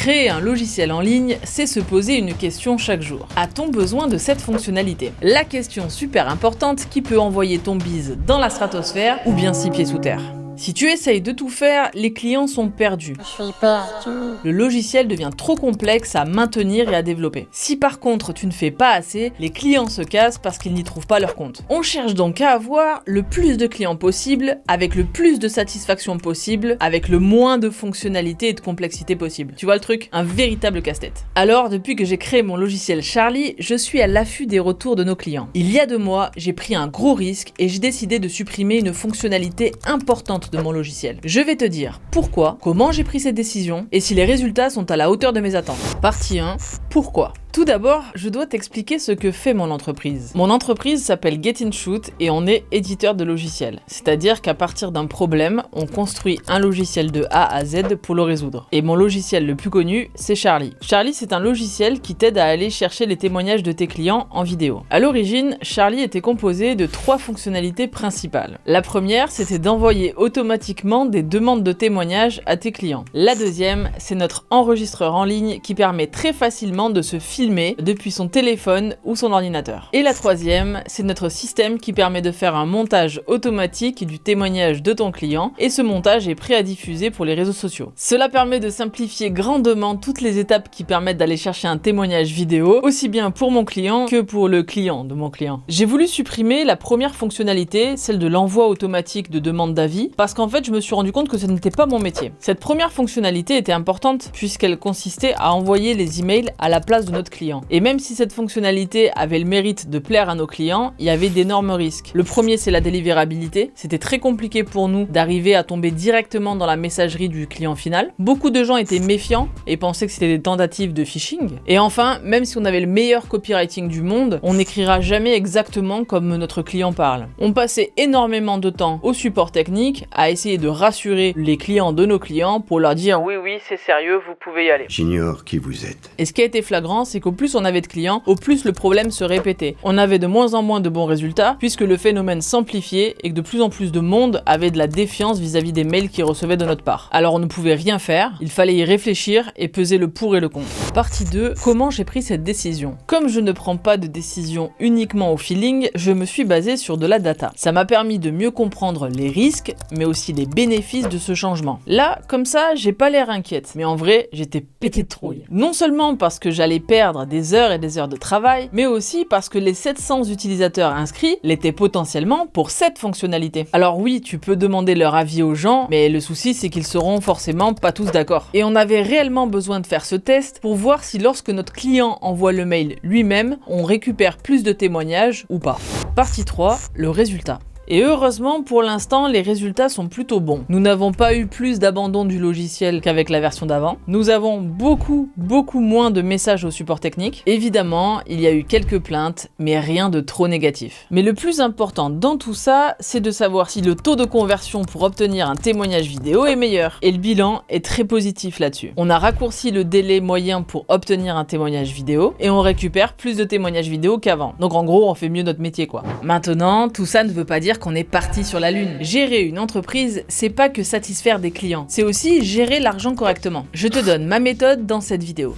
Créer un logiciel en ligne, c'est se poser une question chaque jour. A-t-on besoin de cette fonctionnalité? La question super importante qui peut envoyer ton bise dans la stratosphère ou bien 6 pieds sous terre. Si tu essayes de tout faire, les clients sont perdus. Je suis perdu. Le logiciel devient trop complexe à maintenir et à développer. Si par contre tu ne fais pas assez, les clients se cassent parce qu'ils n'y trouvent pas leur compte. On cherche donc à avoir le plus de clients possible, avec le plus de satisfaction possible, avec le moins de fonctionnalités et de complexité possible. Tu vois le truc? Un véritable casse-tête. Alors depuis que j'ai créé mon logiciel Charlie, je suis à l'affût des retours de nos clients. Il y a 2 mois, j'ai pris un gros risque et j'ai décidé de supprimer une fonctionnalité importante de mon logiciel. Je vais te dire pourquoi, comment j'ai pris cette décision et si les résultats sont à la hauteur de mes attentes. Partie 1. Pourquoi? Tout d'abord, je dois t'expliquer ce que fait mon entreprise. Mon entreprise s'appelle Get-In-Shoot et on est éditeur de logiciels. C'est-à-dire qu'à partir d'un problème, on construit un logiciel de A à Z pour le résoudre. Et mon logiciel le plus connu, c'est Charlie. Charlie, c'est un logiciel qui t'aide à aller chercher les témoignages de tes clients en vidéo. À l'origine, Charlie était composé de 3 fonctionnalités principales. La première, c'était d'envoyer automatiquement des demandes de témoignages à tes clients. La deuxième, c'est notre enregistreur en ligne qui permet très facilement de se filmer depuis son téléphone ou son ordinateur. Et la troisième, c'est notre système qui permet de faire un montage automatique du témoignage de ton client et ce montage est prêt à diffuser pour les réseaux sociaux. Cela permet de simplifier grandement toutes les étapes qui permettent d'aller chercher un témoignage vidéo, aussi bien pour mon client que pour le client de mon client. J'ai voulu supprimer la première fonctionnalité, celle de l'envoi automatique de demandes d'avis, parce qu'en fait je me suis rendu compte que ce n'était pas mon métier. Cette première fonctionnalité était importante puisqu'elle consistait à envoyer les emails à la place de notre client. Et même si cette fonctionnalité avait le mérite de plaire à nos clients, il y avait d'énormes risques. Le premier, c'est la délivrabilité. C'était très compliqué pour nous d'arriver à tomber directement dans la messagerie du client final. Beaucoup de gens étaient méfiants et pensaient que c'était des tentatives de phishing. Et enfin, même si on avait le meilleur copywriting du monde, on n'écrira jamais exactement comme notre client parle. On passait énormément de temps au support technique à essayer de rassurer les clients de nos clients pour leur dire oui, c'est sérieux, vous pouvez y aller. J'ignore qui vous êtes. Et ce qui a été flagrant, c'est qu'au plus on avait de clients, au plus le problème se répétait. On avait de moins en moins de bons résultats, puisque le phénomène s'amplifiait et que de plus en plus de monde avait de la défiance vis-à-vis des mails qu'ils recevaient de notre part. Alors on ne pouvait rien faire, il fallait y réfléchir et peser le pour et le contre. Partie 2, comment j'ai pris cette décision? Comme je ne prends pas de décision uniquement au feeling, je me suis basé sur de la data. Ça m'a permis de mieux comprendre les risques, mais aussi les bénéfices de ce changement. Là, comme ça, j'ai pas l'air inquiète, mais en vrai, j'étais pété de trouille. Non seulement parce que j'allais perdre des heures et des heures de travail, mais aussi parce que les 700 utilisateurs inscrits l'étaient potentiellement pour cette fonctionnalité. Alors oui, tu peux demander leur avis aux gens, mais le souci c'est qu'ils seront forcément pas tous d'accord. Et on avait réellement besoin de faire ce test pour voir si lorsque notre client envoie le mail lui-même, on récupère plus de témoignages ou pas. Partie 3, le résultat. Et heureusement, pour l'instant, les résultats sont plutôt bons. Nous n'avons pas eu plus d'abandon du logiciel qu'avec la version d'avant. Nous avons beaucoup moins de messages au support technique. Évidemment, il y a eu quelques plaintes, mais rien de trop négatif. Mais le plus important dans tout ça, c'est de savoir si le taux de conversion pour obtenir un témoignage vidéo est meilleur. Et le bilan est très positif là-dessus. On a raccourci le délai moyen pour obtenir un témoignage vidéo et on récupère plus de témoignages vidéo qu'avant. Donc en gros, on fait mieux notre métier quoi. Maintenant, tout ça ne veut pas dire qu'on est parti sur la lune. Gérer une entreprise, c'est pas que satisfaire des clients, c'est aussi gérer l'argent correctement. Je te donne ma méthode dans cette vidéo.